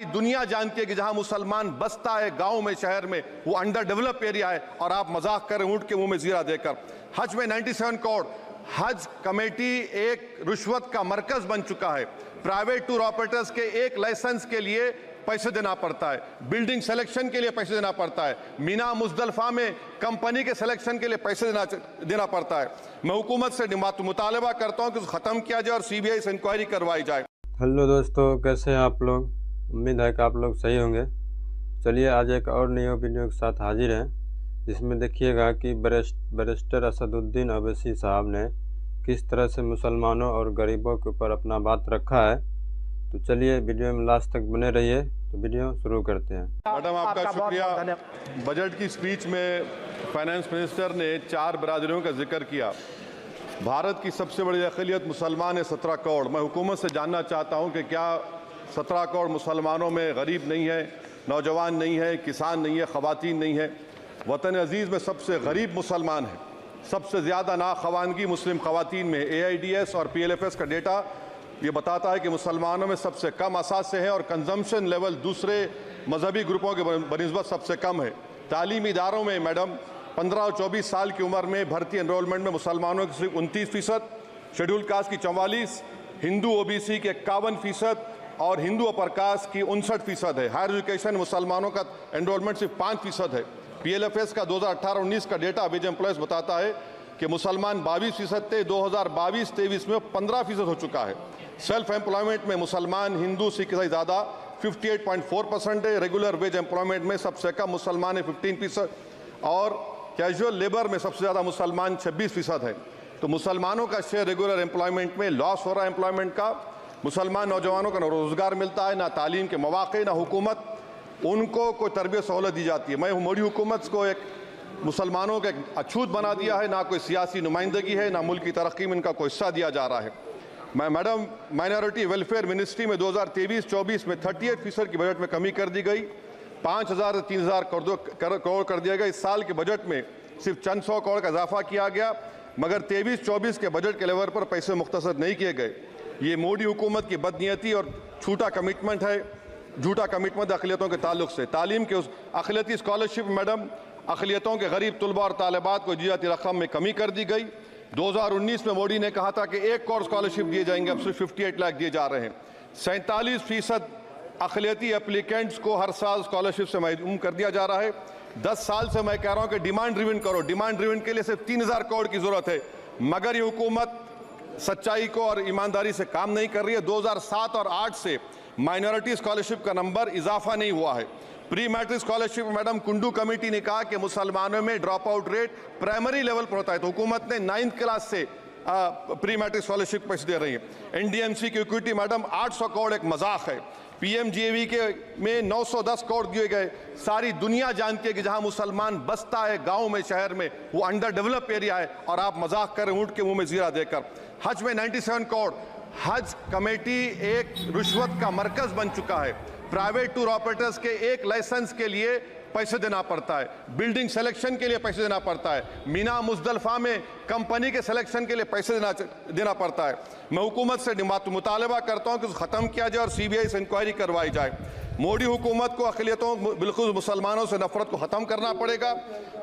दुनिया जानती है कि जहां मुसलमान बसता है गांव में, शहर में, वो अंडर डेवलप एरिया है और आप मजाक करें ऊंट के मुंह में जीरा देकर। हज में 97 करोड़। हज कमेटी एक रिश्वत का मरकज बन चुका है। प्राइवेट टूर ऑपरेटर्स के एक लाइसेंस के लिए पैसे देना पड़ता है, बिल्डिंग सिलेक्शन के लिए पैसे देना पड़ता है, मीना मुजदलफा में कंपनी के सिलेक्शन के लिए पैसे देना पड़ता है। मैं हुकूमत से मुतालबा करता हूं कि खत्म किया जाए और सीबीआई से इंक्वायरी करवाई जाए। हेलो दोस्तों, कैसे हैं आप लोग? उम्मीद है कि आप लोग सही होंगे। चलिए आज एक और नई वीडियो के साथ हाजिर हैं, जिसमें देखिएगा कि बैरिस्टर असदुद्दीन अवैसी साहब ने किस तरह से मुसलमानों और गरीबों के ऊपर अपना बात रखा है। तो चलिए वीडियो में लास्ट तक बने रहिए। तो वीडियो शुरू करते हैं। मैडम आपका शुक्रिया। बजट की स्पीच में फाइनेंस मिनिस्टर ने 4 बिरादरियों का जिक्र किया। भारत की सबसे बड़ी अक़लियत मुसलमान है, 17 करोड़। मैं हुकूमत से जानना चाहता हूं कि क्या 17 करोड़ मुसलमानों में गरीब नहीं है, नौजवान नहीं है, किसान नहीं है, ख़वातीन नहीं है? वतन अजीज़ में सबसे गरीब मुसलमान है, सबसे ज़्यादा नाखवानगी मुस्लिम ख़वातीन में। AIDS और PLFS का डेटा ये बताता है कि मुसलमानों में सबसे कम असासे हैं और कंजम्पशन लेवल दूसरे मजहबी ग्रुपों के बनिस्बत सबसे कम है। तालीमी इदारों में मैडम 15 और 24 साल की उम्र में भर्ती एनरोलमेंट में मुसलमानों की सिर्फ 29%, शेड्यूल कास्ट की 44%, हिंदू OBC के 51% और हिंदू अपर कास्ट की 59% है। हायर एजुकेशन मुसलमानों का एनरोलमेंट सिर्फ 5% है। PLFS का 2018-19 का डेटा वेज एम्प्लॉयज़ बताता है कि मुसलमान 22% थे, 2022-23 में 15% हो चुका है। सेल्फ एम्प्लॉयमेंट में मुसलमान हिंदू सिख से ज़्यादा 58.4% है। रेगुलर वेज एम्प्लॉयमेंट में सबसे कम मुसलमान है 15% और कैजुअल लेबर में सबसे ज़्यादा मुसलमान 26% है। तो मुसलमानों का शेयर रेगुलर एम्प्लॉयमेंट में लॉस हो रहा है एम्प्लॉयमेंट का। मुसलमान नौजवानों का ना रोज़गार मिलता है, ना तालीम के मौक़े, ना हुकूमत उनको कोई तरबियत सहूलत दी जाती है। मैं मोदी हुकूमत को एक मुसलमानों का अछूत बना दिया है, ना कोई सियासी नुमाइंदगी है, ना मुल्क की तरक्की में इनका कोई हिस्सा दिया जा रहा है। मैं मैडम माइनॉरिटी वेलफेयर मिनिस्ट्री में 2023-24 में 38% की बजट में कमी कर दी गई, 5,000 से 3,000 करोड़ कर दिया गया। इस साल के बजट में सिर्फ चंद 100 करोड़ का इजाफा किया गया, मगर 23-24 के बजट के लेवल पर पैसे मुख्तसर नहीं किए गए। ये मोदी हुकूमत की बदनीयती और झूठा कमिटमेंट है, झूठा कमिटमेंट अक़लियतों के ताल्लुक से। तालीम के उस अक़लियती स्कॉलरशिप मैडम अक़लियतों के गरीब तलबा और तालिबात को जियाती रकम में कमी कर दी गई। 2019 में मोदी ने कहा था कि 1 करोड़ स्कॉलरशिप दिए जाएंगे, अब सिर्फ 58 लाख दिए जा रहे हैं। 47% अक़लियती एप्लीकेंट्स को हर साल स्कॉलरशिप से महरूम कर दिया जा रहा है। 10 साल से मैं कह रहा हूं कि डिमांड ड्रिवन करो। डिमांड ड्रिवन के लिए सिर्फ 3,000 करोड़ की जरूरत है, मगर ये हुकूमत सच्चाई को और ईमानदारी से काम नहीं कर रही है। 2007 और 8 से माइनॉरिटी स्कॉलरशिप का नंबर इजाफा नहीं हुआ है। Pre matric scholarship madam Kundu committee ने कहा कि मुसलमानों में drop out rate primary level पर होता है, तो हुकूमत ने 9th क्लास से प्री मैट्रिक स्कॉलरशिप पैसे दे रही है। NDMC की इक्विटी मैडम 800 करोड़ एक मजाक है। PMGAV के में 910 करोड़ दिए गए। सारी दुनिया जानती है कि जहां मुसलमान बसता है गांव में, शहर में, वो अंडर डेवलप एरिया है और आप मजाक करें ऊंट के मुंह में जीरा देकर। हज में 97 करोड़। हज कमेटी एक रिश्वत का मरकज बन चुका है। प्राइवेट टूर ऑपरेटर्स के एक लाइसेंस के लिए पैसे देना पड़ता है, बिल्डिंग सिलेक्शन के लिए पैसे देना पड़ता है, मीना मुजदलफा में कंपनी के सिलेक्शन के लिए पैसे देना पड़ता है। मैं हुकूमत से मुतालबा करता हूं कि खत्म किया जाए और CBI से इंक्वायरी करवाई जाए। मोदी हुकूमत को अक़लियतों, बिल्कुल मुसलमानों से नफरत को ख़त्म करना पड़ेगा।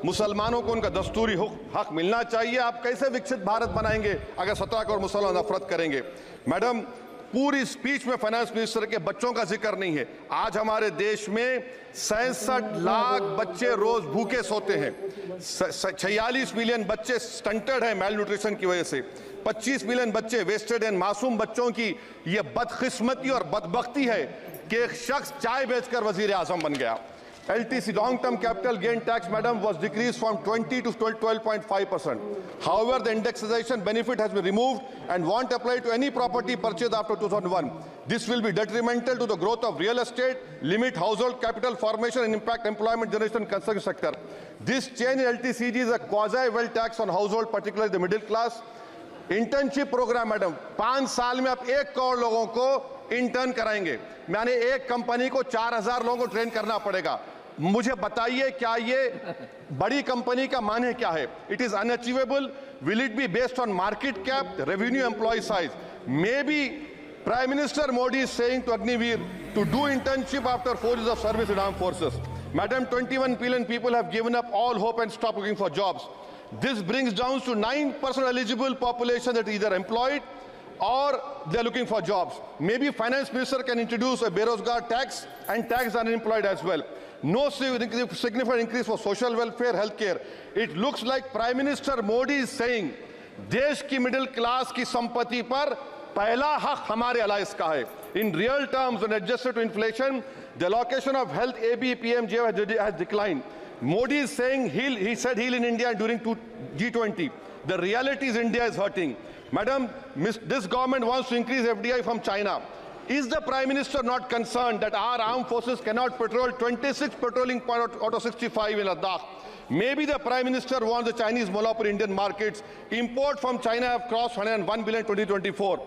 मुसलमानों को उनका दस्तूरी हक मिलना चाहिए। आप कैसे विकसित भारत बनाएंगे अगर 17 करोड़ मुसलमान नफरत करेंगे? मैडम पूरी स्पीच में फाइनेंस मिनिस्टर के बच्चों का जिक्र नहीं है। आज हमारे देश में 66 लाख बच्चे रोज भूखे सोते हैं। 46 मिलियन बच्चे स्टंटेड हैं मेल न्यूट्रिशन की वजह से। 25 मिलियन बच्चे वेस्टेड हैं। मासूम बच्चों की यह बदकिस्मती और बदबख्ती है कि एक शख्स चाय बेचकर वजीर आजम बन गया। LTC long term capital gain tax madam was decreased from 20 to 12.5%. However, the indexation benefit has been removed and won't apply to any property purchased after 2001. This will be detrimental to the growth of real estate, limit household capital formation and impact employment generation in construction sector. This change in LTCG is a quasi-wealth tax on household, particularly the middle class. Internship programme madam 5 साल में आप 1 करोड़ लोगों को intern कराएंगे, यानी एक company को 4,000 लोगों को ट्रेन करना पड़ेगा। मुझे बताइए क्या ये बड़ी कंपनी का माने क्या है? It is unachievable. Will it be based on market cap, revenue, employ size? Maybe Prime Minister Modi is saying to Agniveer to do internship after 4 years of service in armed forces. Madam, 21 million people have given up all hope and stopped looking for jobs. This brings down to 9% eligible population that is either employed or they're looking for jobs. Maybe Finance Minister can introduce a Berozgar tax and tax the unemployed as well. No significant increase for social welfare, healthcare. It looks like Prime Minister Modi is saying, देश की middle class की संपत्ति पर पहला हक हमारे alliance का है. In real terms, when adjusted to inflation, the allocation of health ABPMJ has declined. Modi is saying he said heal in India during G20. The reality is India is hurting. Madam, this government wants to increase FDI from China. Is the Prime Minister not concerned that our armed forces cannot patrol 26 patrolling points out of 65 in Ladakh? Maybe the Prime Minister wants the Chinese monopoly Indian markets. Import from China have crossed 101 billion in 2024.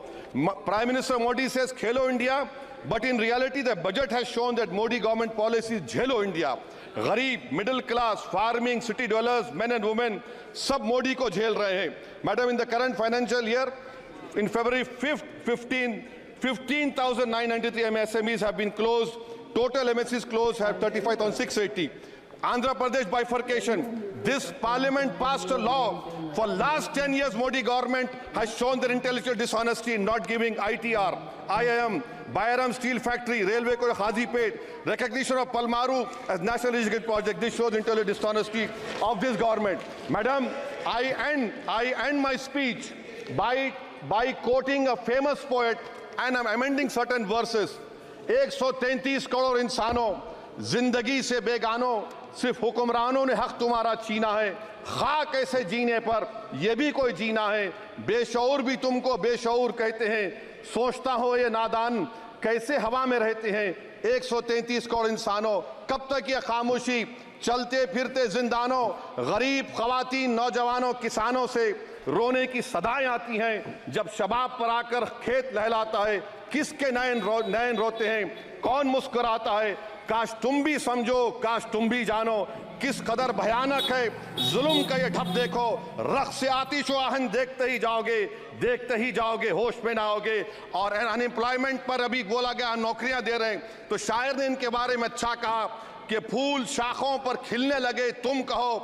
Prime Minister Modi says Khelo India, but in reality the budget has shown that Modi government policy is Jhelo India. गरीब, middle class, farming, city developers, men and women, सब मोदी को झेल रहे हैं. Madam, in the current financial year, in February 5th, 15,993 MSMEs have been closed. Total MSCs closed have 35,680. Andhra Pradesh bifurcation. This parliament passed a law. For last 10 years, Modi government has shown their intellectual dishonesty in not giving ITR, IIM, Bayaram Steel Factory, Railway Corridor Hazipet, recognition of Palmaru as national irrigation project. This shows intellectual dishonesty of this government. Madam, I end my speech by quoting a famous poet, and I'm amending certain verses. 133 crore इंसानों, जिंदगी से बेगानों, सिर्फ हुक्मरानों ने हक तुम्हारा छीना है. खाक ऐसे जीने पर ये भी कोई जीना है. बेशऊर भी तुमको बेशऊर कहते हैं. सोचता हो ये नादान कैसे हवा में रहते हैं. 133 करोड़ इंसानों, कब तक ये खामोशी? चलते फिरते जिंदानों, गरीब खवातीन, नौजवानों, किसानों से रोने की सदाएं आती हैं. जब शबाब पर आकर खेत लहलाता है, किसके नैन रोते हैं, कौन मुस्कुराता है. काश तुम भी समझो, काश तुम भी जानो किस कदर भयानक है जुल्म का ये ढप. देखो रख से आतिश आहन देखते ही जाओगे, होश में ना आओगे. और अनएम्प्लॉयमेंट पर अभी बोला गया नौकरियां दे रहे हैं, तो शायर ने इनके बारे में अच्छा कहा कि फूल शाखों पर खिलने लगे तुम कहो,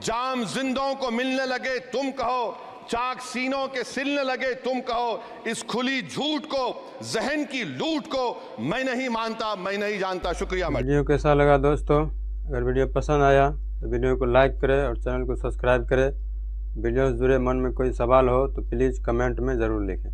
जाम जिंदों को मिलने लगे तुम कहो, चाक सीनों के सिलने लगे तुम कहो. इस खुली झूठ को, जहन की लूट को मैं नहीं मानता, मैं नहीं जानता. शुक्रिया. वीडियो कैसा लगा दोस्तों? अगर वीडियो पसंद आया तो वीडियो को लाइक करें और चैनल को सब्सक्राइब करें. वीडियो से जुड़े मन में कोई सवाल हो तो प्लीज़ कमेंट में ज़रूर लिखें.